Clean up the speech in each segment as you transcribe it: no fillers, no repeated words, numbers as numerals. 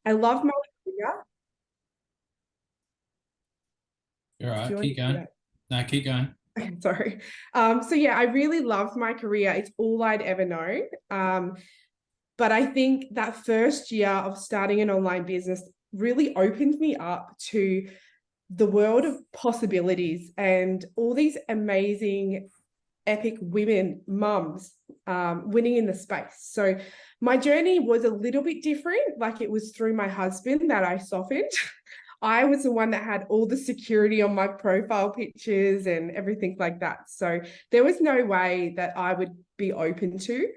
I love my career. All Do you right, want keep to hear going. No, keep going. that? Sorry. So yeah, I really love my career. It's all I'd ever known. But I think that first year of starting an online business really opened me up to the world of possibilities and all these amazing epic women mums winning in the space. So my journey was a little bit different. Like, it was through my husband that I softened. I was the one that had all the security on my profile pictures and everything like that. So there was no way that I would be open to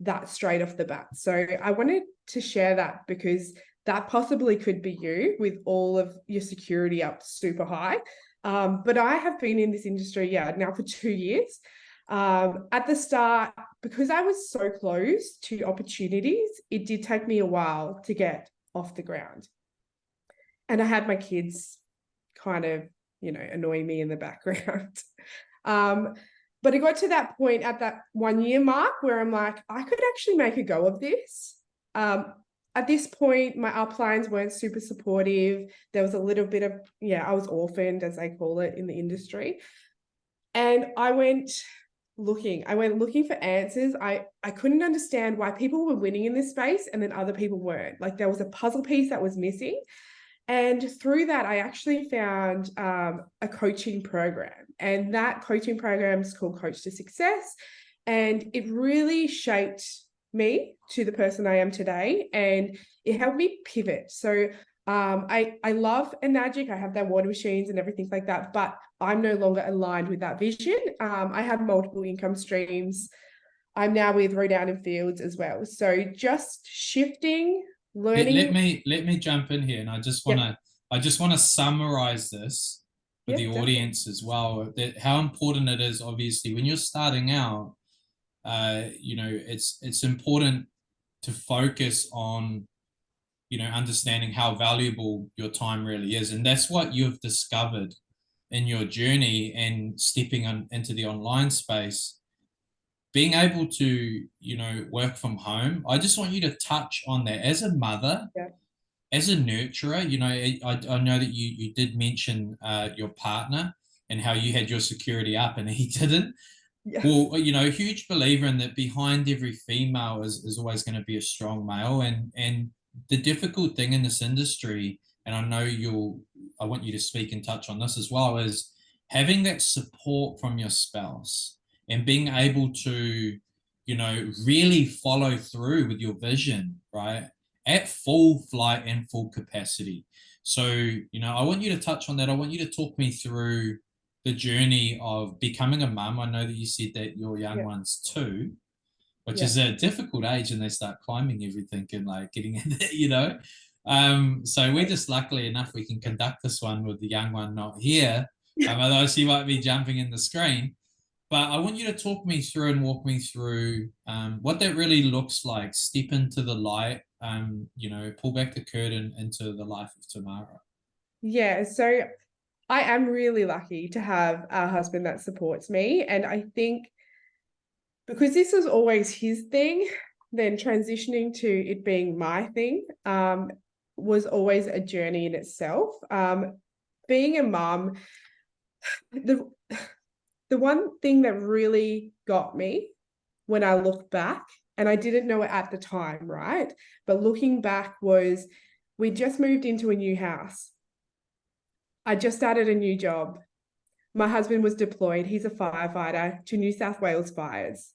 that straight off the bat. So I wanted to share that because that possibly could be you with all of your security up super high. But I have been in this industry, now for 2 years. At the start, because I was so close to opportunities, it did take me a while to get off the ground. And I had my kids kind of, annoy me in the background. um, but it got to that point at that 1 year mark where I'm like, I could actually make a go of this. At this point, my uplines weren't super supportive. There was a little bit of, I was orphaned, as they call it in the industry. And I went looking for answers. I couldn't understand why people were winning in this space and then other people weren't. Like, there was a puzzle piece that was missing. And through that, I actually found a coaching program. And that coaching program is called Coach to Success. And it really shaped me to the person I am today. And it helped me pivot. So I love Enagic. I have their water machines and everything like that. But I'm no longer aligned with that vision. I have multiple income streams. I'm now with Rodown and Fields as well. So just shifting, learning. Let me jump in here, and Yep. I just wanna summarize this for the Yep, definitely. audience as well. That how important it is, obviously, when you're starting out. It's important to focus on understanding how valuable your time really is, and that's what you've discovered in your journey and stepping into the online space, being able to work from home. I just want you to touch on that as a mother, Yeah. as a nurturer. I know that you did mention your partner and how you had your security up and he didn't. Yes. Well, huge believer in that behind every female is always going to be a strong male. And the difficult thing in this industry, and I want you to speak and touch on this as well, is having that support from your spouse and being able to, really follow through with your vision, right? At full flight and full capacity. So, I want you to touch on that. I want you to talk me through the journey of becoming a mum. I know that you said that your young Yeah. one's 2, which Yeah. is a difficult age, and they start climbing everything and like getting in there. So we're just luckily enough we can conduct this one with the young one not here, otherwise she might be jumping in the screen. But I want you to talk me through and walk me through what that really looks like. Step into the light, pull back the curtain into the life of Tamara. Yeah. So I am really lucky to have a husband that supports me. And I think because this was always his thing, then transitioning to it being my thing was always a journey in itself. Being a mum, the the one thing that really got me when I look back, and I didn't know it at the time, right? But looking back was we just moved into a new house. I just started a new job. My husband was deployed. He's a firefighter to New South Wales fires.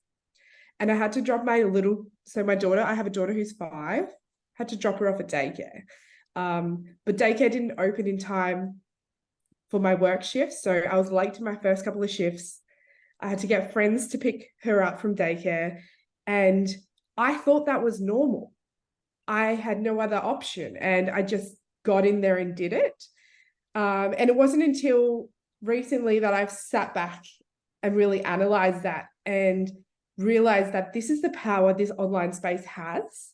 And I had to drop my daughter, I have a daughter who's 5, had to drop her off at daycare. But daycare didn't open in time for my work shifts. So I was late to my first couple of shifts. I had to get friends to pick her up from daycare. And I thought that was normal. I had no other option. And I just got in there and did it. And it wasn't until recently that I've sat back and really analyzed that and realized that this is the power this online space has,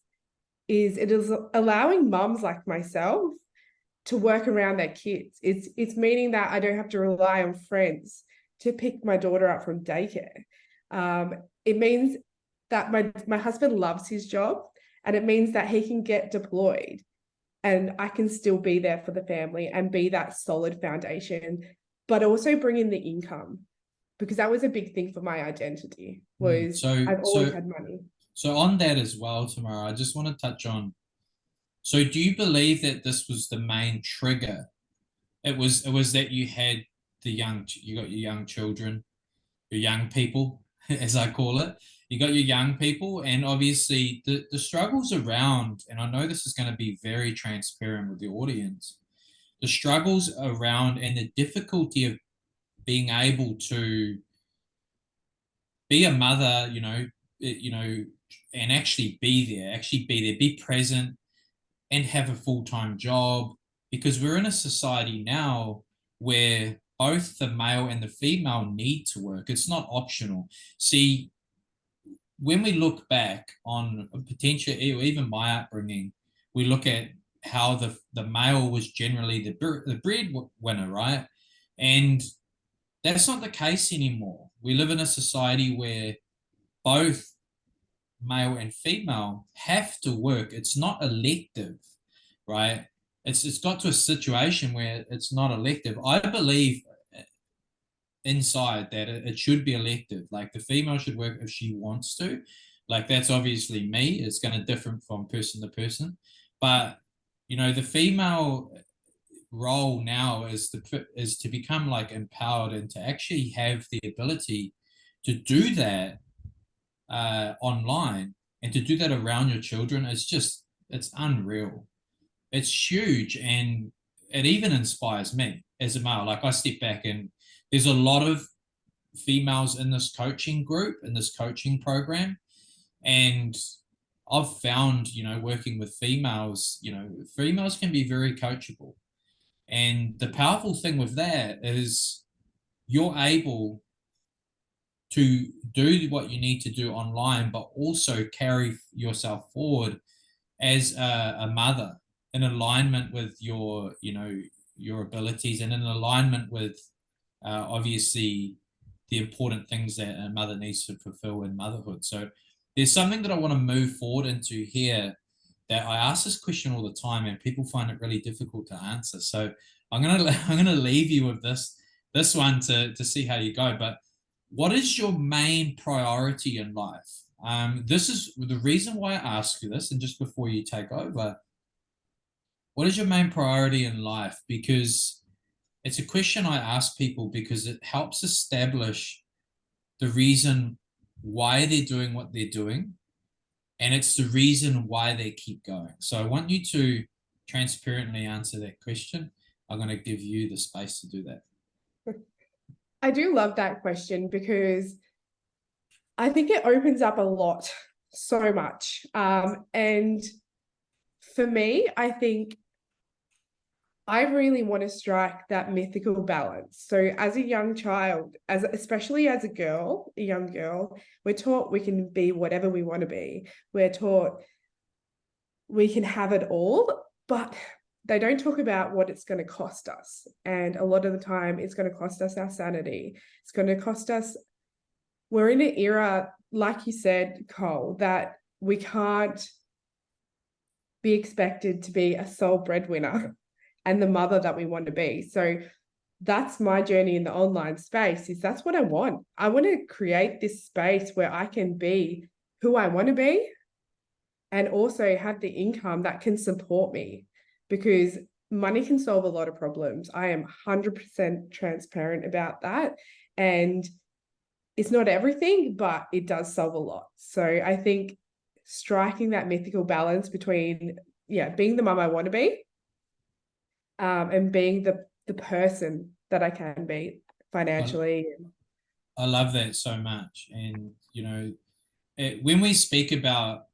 is it is allowing mums like myself to work around their kids. It's meaning that I don't have to rely on friends to pick my daughter up from daycare. It means that my husband loves his job, and it means that he can get deployed and I can still be there for the family and be that solid foundation, but also bring in the income, because that was a big thing for my identity, was So I've always so had money. so on that as well, Tamara, I just want to touch on. So do you believe that this was the main trigger? It was that you had you got your young children, your young people, as I call it. You got your young people, and obviously the struggles around, and I know this is going to be very transparent with the audience, the struggles around and the difficulty of being able to be a mother, and actually be there, be present, and have a full-time job, because we're in a society now where both the male and the female need to work. It's not optional. See, when we look back on a potential, even my upbringing, we look at how the male was generally the breadwinner, right? And that's not the case anymore. We live in a society where both male and female have to work. It's not elective, right? It's got to a situation where it's not elective. I believe inside that it should be elective. Like the female should work if she wants to. Like that's obviously me. It's going to differ from person to person, but the female role now is to become like empowered and to actually have the ability to do that online, and to do that around your children. It's unreal. It's huge, and it even inspires me as a male. Like I step back, and there's a lot of females in this coaching group, in this coaching program, and I've found, working with females, females can be very coachable. And the powerful thing with that is you're able to do what you need to do online, but also carry yourself forward as a mother, in alignment with your abilities, and in alignment with obviously the important things that a mother needs to fulfill in motherhood. So there's something that I want to move forward into here, that I ask this question all the time and people find it really difficult to answer. So I'm gonna leave you with this one to see how you go. But what is your main priority in life? This is the reason why I ask you this. And just before you take over, what is your main priority in life? Because it's a question I ask people because it helps establish the reason why they're doing what they're doing. And it's the reason why they keep going. So I want you to transparently answer that question. I'm going to give you the space to do that. I do love that question, because I think it opens up a lot, so much. And for me, I think I really want to strike that mythical balance. So as a young child, especially as a young girl, we're taught we can be whatever we want to be. We're taught we can have it all, but they don't talk about what it's going to cost us. And a lot of the time, it's going to cost us our sanity. It's going to cost us. We're in an era, like you said, Cole, that we can't be expected to be a sole breadwinner and the mother that we want to be. So that's my journey in the online space, is that's what I want. I want to create this space where I can be who I want to be, and also have the income that can support me, because money can solve a lot of problems. I am 100% transparent about that. And it's not everything, but it does solve a lot. So I think striking that mythical balance between, being the mum I want to be, and being the person that I can be financially. I love that so much. And, when we speak about,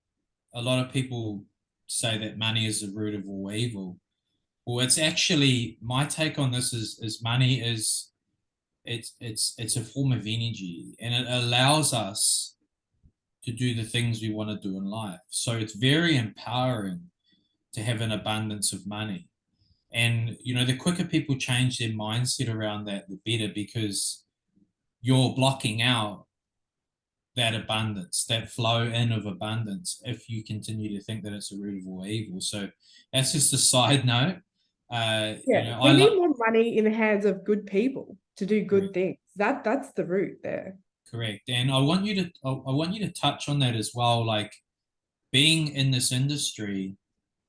a lot of people say that money is the root of all evil. Well, it's actually, my take on this is money is, it's a form of energy, and it allows us to do the things we want to do in life. So it's very empowering to have an abundance of money. And, the quicker people change their mindset around that, the better, because you're blocking out that abundance, that flow in of abundance, if you continue to think that it's a root of all evil. So that's just a side note. Yeah, I we need love. more money in the hands of good people to do good things. That's the root there. Correct. And I want you to touch on that as well. Like being in this industry,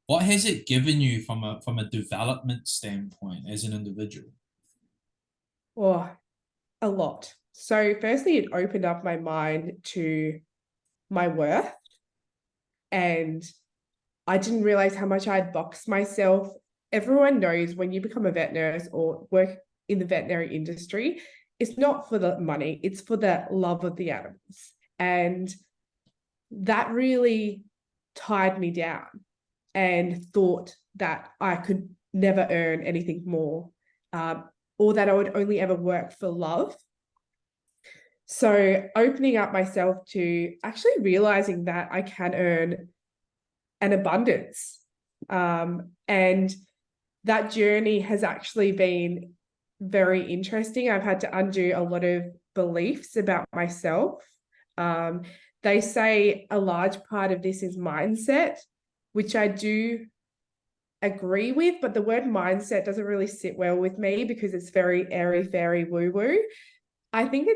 what has it given you from a development standpoint as an individual? Oh, a lot. So firstly, it opened up my mind to my worth, and I didn't realize how much I'd boxed myself. Everyone knows when you become a vet nurse or work in the veterinary industry, it's not for the money, it's for the love of the animals. And that really tied me down and thought that I could never earn anything more, or that I would only ever work for love. So opening up myself to actually realizing that I can earn an abundance. And that journey has actually been very interesting. I've had to undo a lot of beliefs about myself. Um, they say a large part of this is mindset, which I do agree with, but the word mindset doesn't really sit well with me because it's very airy fairy woo woo. I think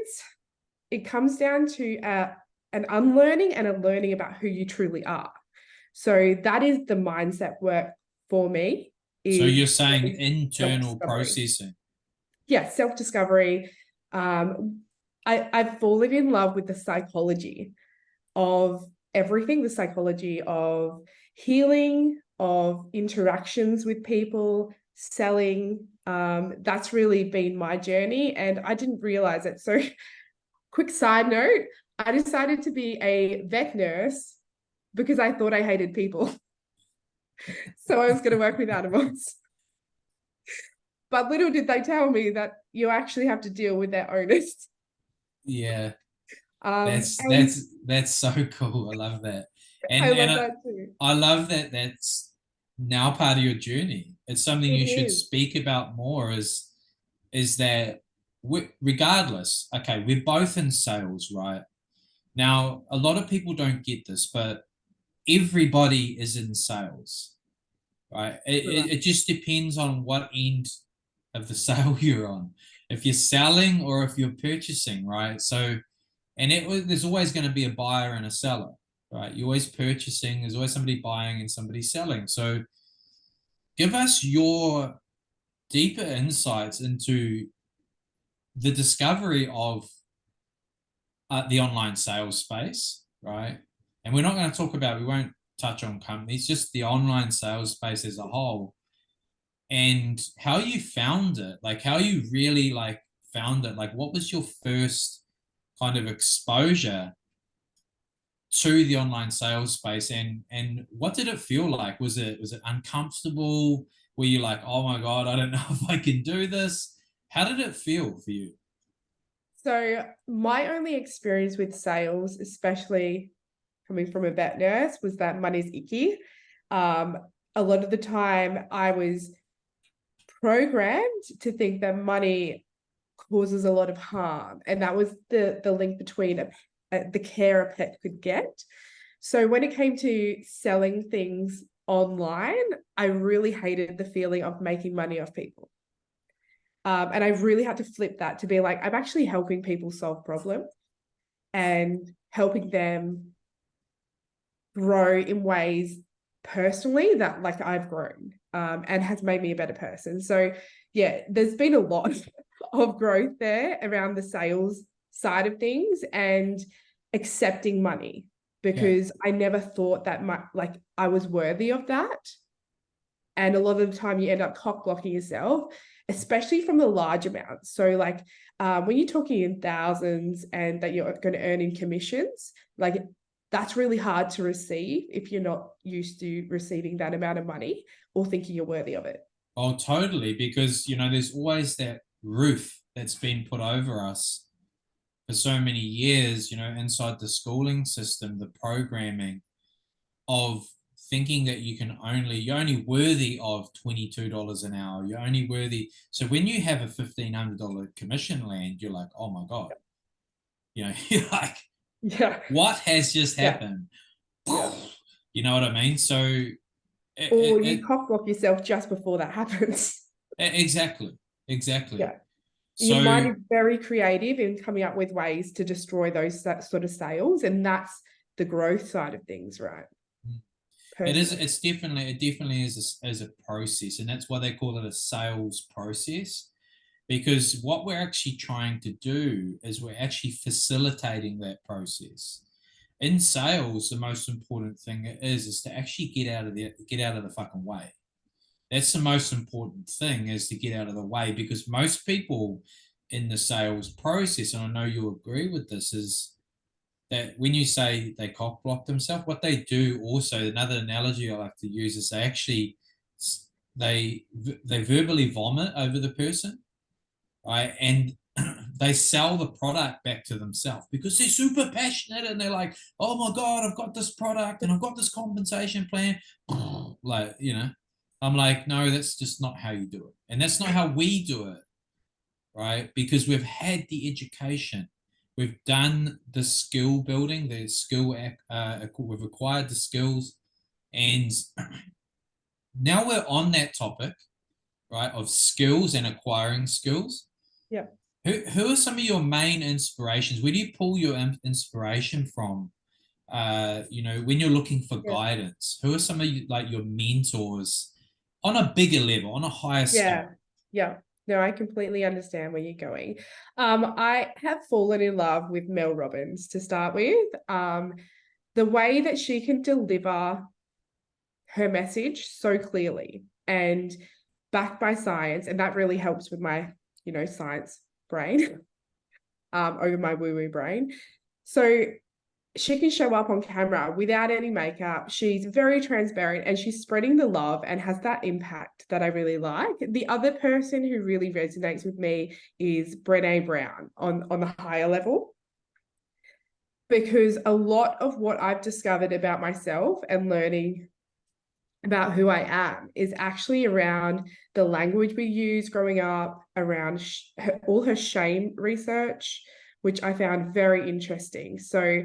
it comes down to an unlearning and a learning about who you truly are. So that is the mindset work for me, So is you're saying internal self-discovery. processing. Yeah, self-discovery. I've fallen in love with the psychology of everything, the psychology of healing, of interactions with people, selling. That's really been my journey, and I didn't realize it. So, quick side note, I decided to be a vet nurse because I thought I hated people. So I was going to work with animals. But little did they tell me that you actually have to deal with their owners. Yeah, And that's so cool. I love that. I And love that too. I love that that's now part of your journey. It's something It you should is. speak about more is that regardless, okay, we're both in sales, right? Now, a lot of people don't get this, but everybody is in sales, right? It just depends on what end of the sale you're on. If you're selling or if you're purchasing, right? So, and there's always going to be a buyer and a seller, right? You're always purchasing, there's always somebody buying and somebody selling. So, give us your deeper insights into the discovery of the online sales space, right? And we're not going to talk about, we won't touch on companies, just the online sales space as a whole, and how you found it, like how you really like found it. Like, what was your first kind of exposure to the online sales space, and what did it feel like? Was it uncomfortable? Were you like, oh my God, I don't know if I can do this? How did it feel for you? So my only experience with sales, especially coming from a vet nurse, was that money's icky. Um, a lot of the time I was programmed to think that money causes a lot of harm. And that was the link between the care a pet could get. So when it came to selling things online, I really hated the feeling of making money off people. And I really had to flip that to be like, I'm actually helping people solve problems and helping them grow in ways personally that like I've grown, and has made me a better person. So yeah, there's been a lot of growth there around the sales side of things and accepting money, Yeah, because I never thought that like I was worthy of that. And a lot of the time you end up cock blocking yourself, especially from the large amounts. So like when you're talking in thousands and that you're going to earn in commissions, like that's really hard to receive if you're not used to receiving that amount of money or thinking you're worthy of it. oh, totally. Because, there's always that roof that's been put over us for so many years, inside the schooling system, the programming of thinking that you're only worthy of $22 an hour. You're only worthy. So when you have a $1,500 commission land, you're like, oh my God, you're like, Yeah. What has just Yeah. happened? Yeah. You know what I mean? So Or you cock block yourself just before that happens. exactly, exactly. Yeah. Your mind So is very creative in coming up with ways to destroy those sort of sales. And that's the growth side of things, right? it is. Personally. It definitely is a process, and that's why they call it a sales process. Because what we're actually trying to do is we're actually facilitating that process. In sales, the most important thing is to actually get out of the fucking way. That's the most important thing, is to get out of the way, because most people in the sales process, and I know you'll agree with this, is that when you say they cock block themselves, what they do also, another analogy I like to use, is they actually they verbally vomit over the person, right? And they sell the product back to themselves because they're super passionate and they're like, oh my God, I've got this product and I've got this compensation plan. Like, you know, I'm like, no, that's just not how you do it. And that's not how we do it, right? Because we've had the education, we've done the skill building, we've acquired the skills. And now we're on that topic, right, of skills and acquiring skills. Yeah. Who are some of your main inspirations? Where do you pull your inspiration from? You know, when you're looking for Yeah. guidance, who are some of you, like your mentors on a bigger level, on a higher scale? Yeah. Yeah. No, I completely understand where you're going. I have fallen in love with Mel Robbins to start with. The way that she can deliver her message so clearly and backed by science, and that really helps with my, science brain, over my woo-woo brain. So she can show up on camera without any makeup. She's very transparent and she's spreading the love and has that impact that I really like. The other person who really resonates with me is Brené Brown on the higher level, because a lot of what I've discovered about myself and learning about who I am is actually around the language we use growing up, around all her shame research, which I found very interesting. So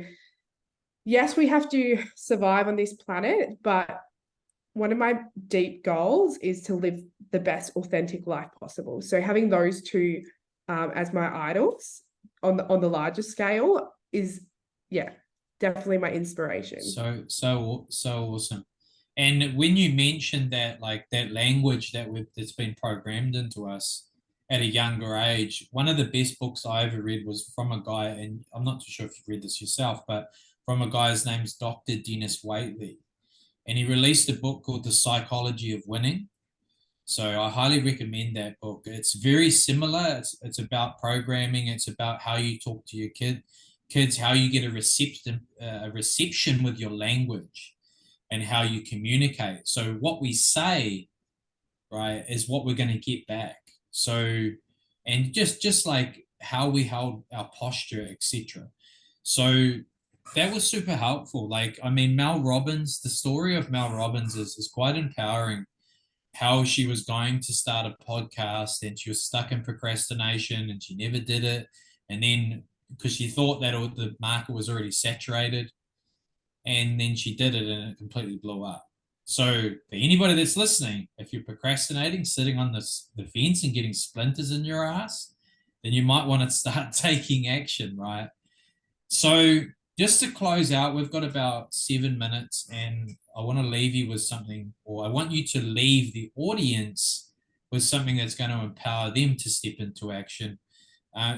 yes, we have to survive on this planet, but one of my deep goals is to live the best authentic life possible. So having those two as my idols on the larger scale is, yeah, definitely my inspiration. So awesome. And when you mentioned that, like that language that's been programmed into us at a younger age, one of the best books I ever read was from a guy, and I'm not too sure if you've read this yourself, but from a guy's name's Dr. Dennis Waitley. And he released a book called The Psychology of Winning. So I highly recommend that book. It's very similar. It's about programming. It's about how you talk to your kids, how you get a reception with your language, and how you communicate. So what we say, right, is what we're going to get back. So, and just like how we held our posture, etc. So that was super helpful. Like, I mean, Mel Robbins, the story of Mel Robbins is quite empowering. How she was going to start a podcast and she was stuck in procrastination and she never did it. And then because she thought that the market was already saturated, and then she did it and it completely blew up. So for anybody that's listening, if you're procrastinating, sitting on the fence and getting splinters in your ass, then you might want to start taking action, right? So just to close out, we've got about 7 minutes, and I want to leave you with something, or I want you to leave the audience with something that's going to empower them to step into action.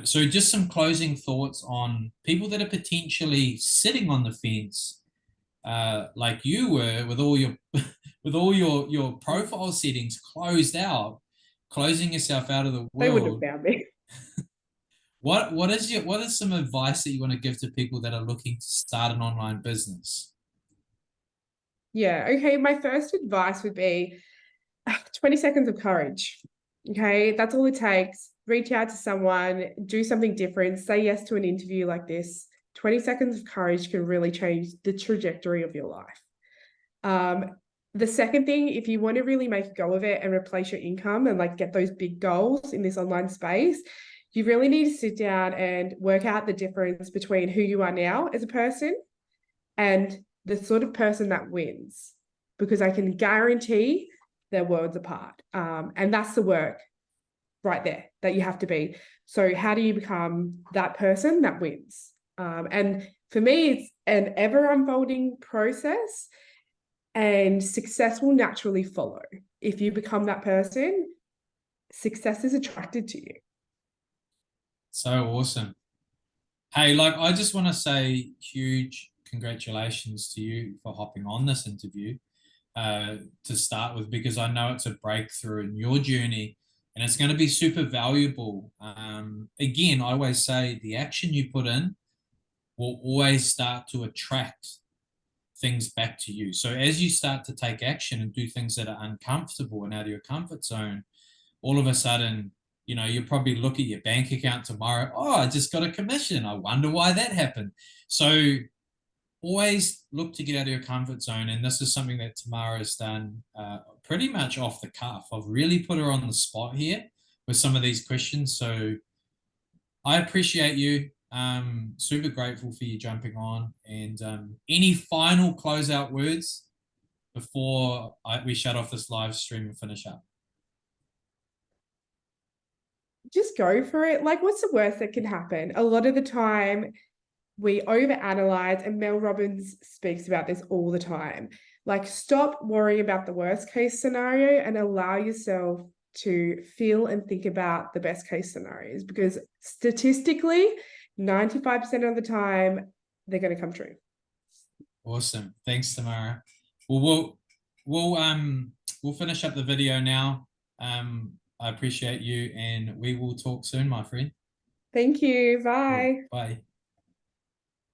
So just some closing thoughts on people that are potentially sitting on the fence, like you were, with all your with all your profile settings closed out, closing yourself out of the They wouldn't world. have found me. What is some advice that you want to give to people that are looking to start an online business? Yeah. Okay. My first advice would be 20 seconds of courage. Okay. That's all it takes. Reach out to someone, do something different, say yes to an interview like this. 20 seconds of courage can really change the trajectory of your life. The second thing, if you want to really make a go of it and replace your income and like get those big goals in this online space, you really need to sit down and work out the difference between who you are now as a person and the sort of person that wins, because I can guarantee they're worlds apart. And that's the work right there that you have to be. So how do you become that person that wins? And for me, it's an ever unfolding process, and success will naturally follow. If you become that person, success is attracted to you. So awesome. Hey, like, I just want to say huge congratulations to you for hopping on this interview to start with, because I know it's a breakthrough in your journey and it's going to be super valuable. Again, I always say the action you put in will always start to attract things back to you. So as you start to take action and do things that are uncomfortable and out of your comfort zone, all of a sudden, you know, you probably look at your bank account tomorrow. Oh, I just got a commission. I wonder why that happened. So always look to get out of your comfort zone. And this is something that Tamara has done pretty much off the cuff. I've really put her on the spot here with some of these questions. So I appreciate you. Super grateful for you jumping on. And any final closeout words before we shut off this live stream and finish up? Just go for it. Like, what's the worst that can happen? A lot of the time, we overanalyze, and Mel Robbins speaks about this all the time. Like, stop worrying about the worst case scenario and allow yourself to feel and think about the best case scenarios, because statistically, 95% of the time, they're going to come true. Awesome. Thanks, Tamara. Well, we'll finish up the video now. I appreciate you, and we will talk soon, my friend. Thank you. Bye. Bye.